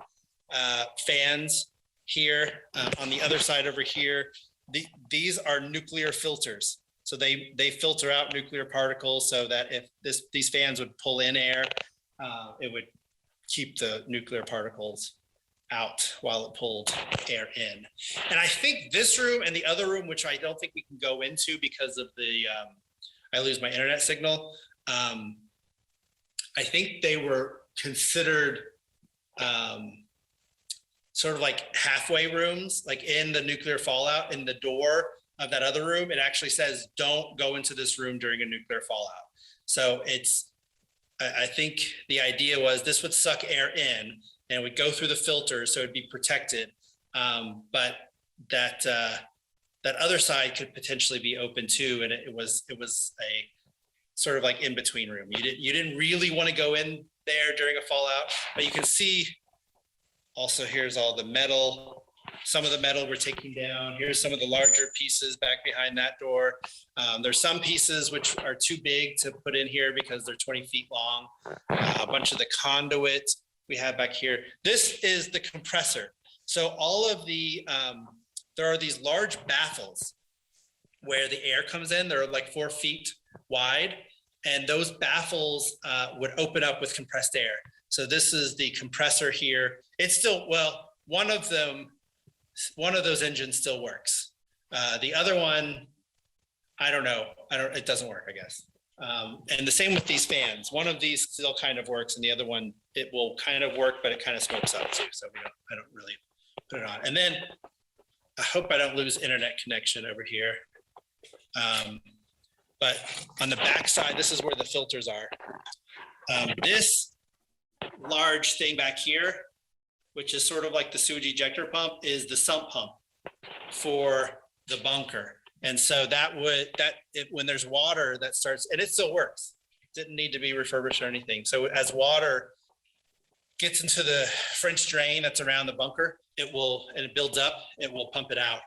fans here. On the other side over here, these are nuclear filters. So they filter out nuclear particles so that if these fans would pull in air, it would keep the nuclear particles out while it pulled air in. And I think this room and the other room, which I don't think we can go into because of I lose my internet signal. I think they were considered sort of like halfway rooms, like in the nuclear fallout. In the door of that other room, it actually says, don't go into this room during a nuclear fallout. So I think the idea was this would suck air in and it would go through the filters, so it'd be protected. But that other side could potentially be open too, and it was a sort of like in between room. You didn't really want to go in there during a fallout, but you can see also here's all the metal. Some of the metal we're taking down. Here's some of the larger pieces back behind that door. There's some pieces which are too big to put in here because they're 20 feet long. A bunch of the conduit we have back here. This is the compressor. So all of there are these large baffles where the air comes in. They're like 4 feet wide, and those baffles would open up with compressed air. So this is the compressor here. It's still, well, one of them one of those engines still works. The other one, I don't know. It doesn't work, I guess. And the same with these fans. One of these still kind of works, and the other one, it will kind of work, but it kind of smokes up too. So I don't really put it on. And then I hope I don't lose internet connection over here. But on the back side, this is where the filters are. This large thing back here, which is sort of like the sewage ejector pump, is the sump pump for the bunker. And so when there's water that starts, and it still works, didn't need to be refurbished or anything. So as water gets into the French drain that's around the bunker, and it builds up, it will pump it out.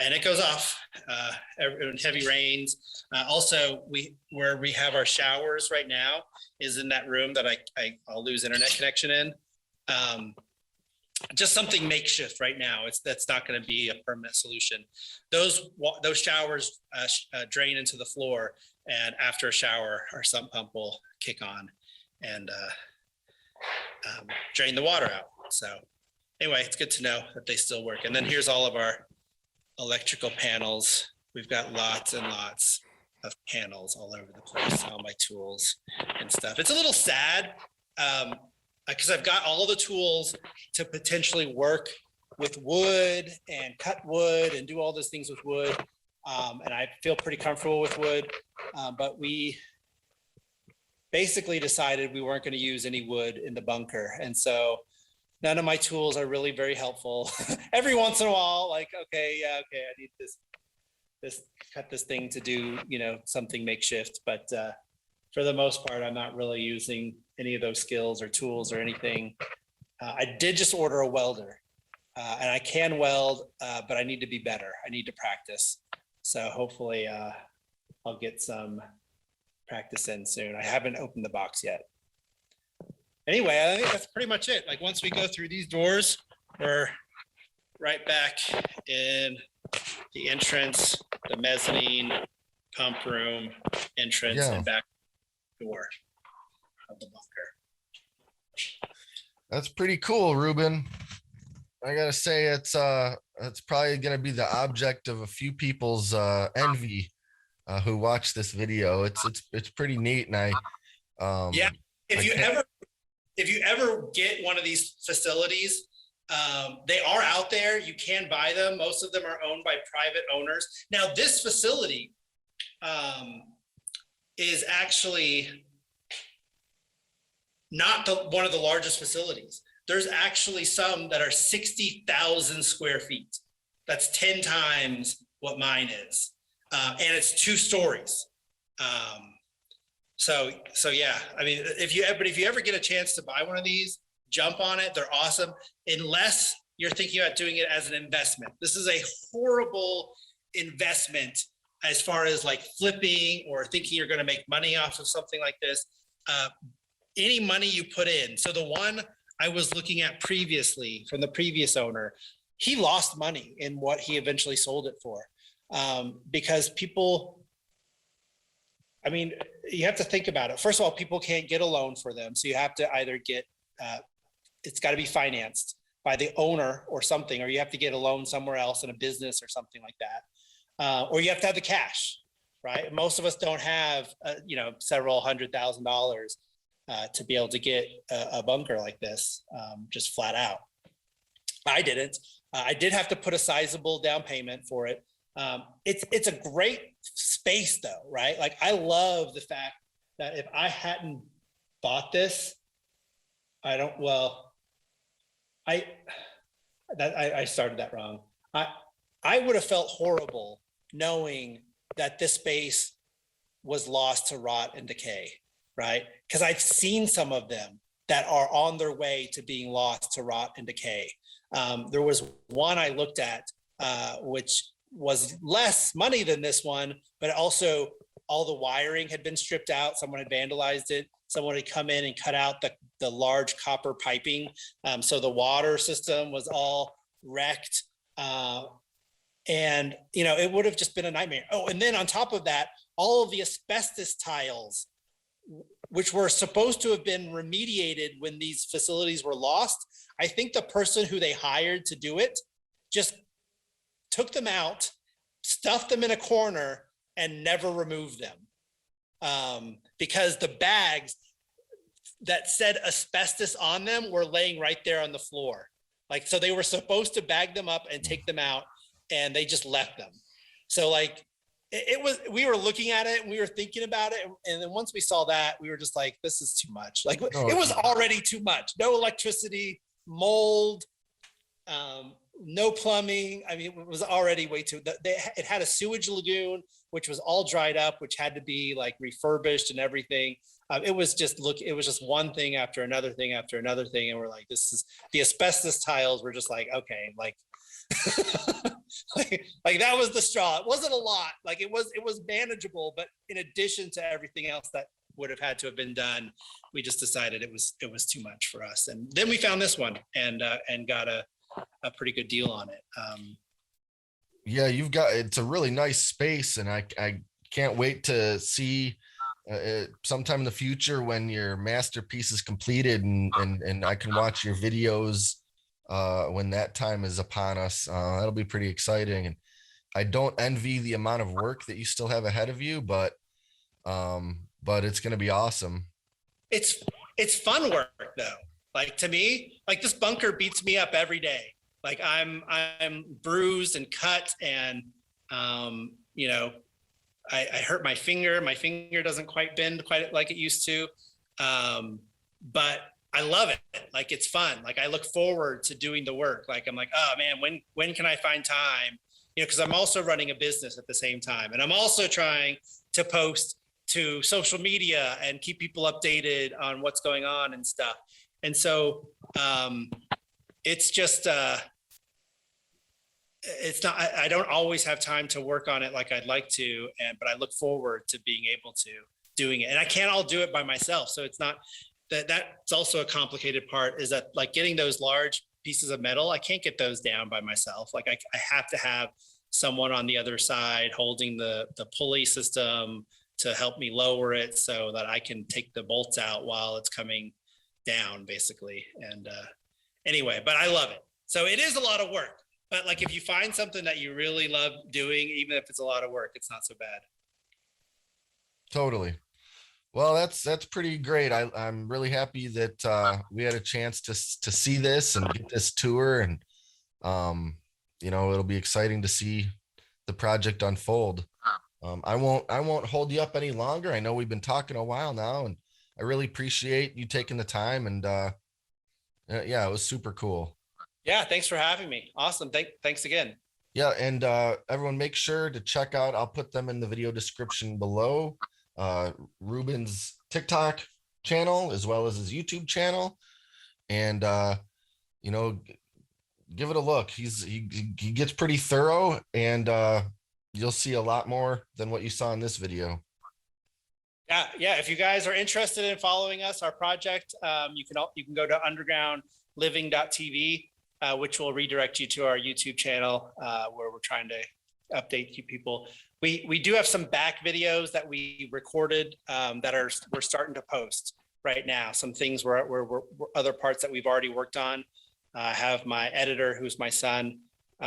And it goes off in heavy rains. Also, where we have our showers right now is in that room that I'll lose internet connection in. Just something makeshift right now. That's not going to be a permanent solution. Those showers drain into the floor, and after a shower, our sump pump will kick on and drain the water out. So anyway, it's good to know that they still work. And then here's all of our electrical panels. We've got lots and lots of panels all over the place, all my tools and stuff. It's a little sad because I've got all the tools to potentially work with wood and cut wood and do all those things with wood. And I feel pretty comfortable with wood, but we basically decided we weren't going to use any wood in the bunker. And so none of my tools are really very helpful. Every once in a while, like, okay, I need this, cut this thing to do, something makeshift. But for the most part, I'm not really using any of those skills or tools or anything. I did just order a welder and I can weld, but I need to be better. I need to practice. So hopefully I'll get some practice in soon. I haven't opened the box yet. Anyway, I think that's pretty much it. Like once we go through these doors, we're right back in the entrance, the mezzanine, pump room, entrance, and back door of the bunker. That's pretty cool, Ruben. I gotta say, it's probably gonna be the object of a few people's envy who watch this video. It's pretty neat, and yeah. If you ever get one of these facilities, they are out there. You can buy them. Most of them are owned by private owners. Now, this facility is actually not one of the largest facilities. There's actually some that are 60,000 square feet. That's 10 times what mine is. And it's 2 stories. So yeah, I mean, if you ever get a chance to buy one of these, jump on it. They're awesome. Unless you're thinking about doing it as an investment. This is a horrible investment as far as like flipping or thinking you're going to make money off of something like this. Any money you put in. So the one I was looking at previously from the previous owner, he lost money in what he eventually sold it for, because people, I mean, you have to think about it. First of all, people can't get a loan for them. So you have to either get, it's got to be financed by the owner or something, or you have to get a loan somewhere else in a business or something like that. Or you have to have the cash, right? Most of us don't have, several $100,000 to be able to get a bunker like this, just flat out. I didn't. I did have to put a sizable down payment for it. It's a great space though, right? Like I love the fact that if I hadn't bought this, I started that wrong. I would have felt horrible knowing that this space was lost to rot and decay, right? Because I've seen some of them that are on their way to being lost to rot and decay. There was one I looked at, which was less money than this one, but also all the wiring had been stripped out. Someone had vandalized it. Someone had come in and cut out the large copper piping. So the water system was all wrecked. And, it would have just been a nightmare. Oh, and then on top of that, all of the asbestos tiles, which were supposed to have been remediated when these facilities were lost. I think the person who they hired to do it just took them out, stuffed them in a corner, and never removed them. Because the bags that said asbestos on them were laying right there on the floor. Like, so they were supposed to bag them up and take them out, and they just left them. So like, it was, we were looking at it and we were thinking about it. And then once we saw that, we were just like, this is too much. Like, it was already too much. No electricity, mold, no plumbing. I mean, it was already way too, it had a sewage lagoon, which was all dried up, which had to be like refurbished and everything. It was just one thing after another thing after another thing. And we're like, this is, the asbestos tiles were just like, okay, like, like that was the straw. It wasn't a lot. Like it was manageable, but in addition to everything else that would have had to have been done, we just decided it was too much for us. And then we found this one and got a pretty good deal on it. Yeah, it's a really nice space, and I can't wait to see sometime in the future when your masterpiece is completed and I can watch your videos when that time is upon us. That'll be pretty exciting. And I don't envy the amount of work that you still have ahead of you, but it's going to be awesome. It's fun work though. Like, to me, like, this bunker beats me up every day. Like I'm bruised and cut, and you know, I hurt my finger. My finger doesn't quite bend quite like it used to. But I love it. Like, it's fun. Like, I look forward to doing the work. Like, I'm like, oh man, when can I find time? You know, because I'm also running a business at the same time, and I'm also trying to post to social media and keep people updated on what's going on and stuff. And so it's just it's not, I don't always have time to work on it like I'd like to, but I look forward to being able to doing it. And I can't all do it by myself. So it's not that's also a complicated part, is that like getting those large pieces of metal, I can't get those down by myself. Like I have to have someone on the other side holding the pulley system to help me lower it so that I can take the bolts out while it's coming down, basically. And anyway, but I love it. So it is a lot of work. But like, if you find something that you really love doing, even if it's a lot of work, it's not so bad. Totally. Well, that's pretty great. I'm really happy that we had a chance to see this and get this tour, and you know, it'll be exciting to see the project unfold. I won't hold you up any longer. I know we've been talking a while now, and I really appreciate you taking the time. And yeah, it was super cool. Yeah, thanks for having me. Awesome. Thanks again. Yeah, and everyone, make sure to check out, I'll put them in the video description below, Ruben's TikTok channel as well as his YouTube channel. And you know, give it a look. He gets pretty thorough, and you'll see a lot more than what you saw in this video. Yeah. If you guys are interested in following us, our project, you can go to undergroundliving.tv, which will redirect you to our YouTube channel, where we're trying to update you people. We do have some back videos that we recorded that we're starting to post right now. Some things we're other parts that we've already worked on. I have my editor, who's my son,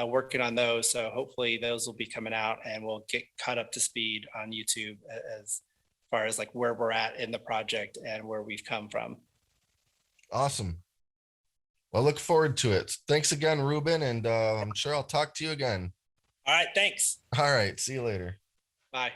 working on those. So hopefully those will be coming out, and we'll get caught up to speed on YouTube as far as like where we're at in the project and where we've come from. Awesome. Well, look forward to it. Thanks again, Ruben, and I'm sure I'll talk to you again. All right, thanks. All right, see you later. Bye.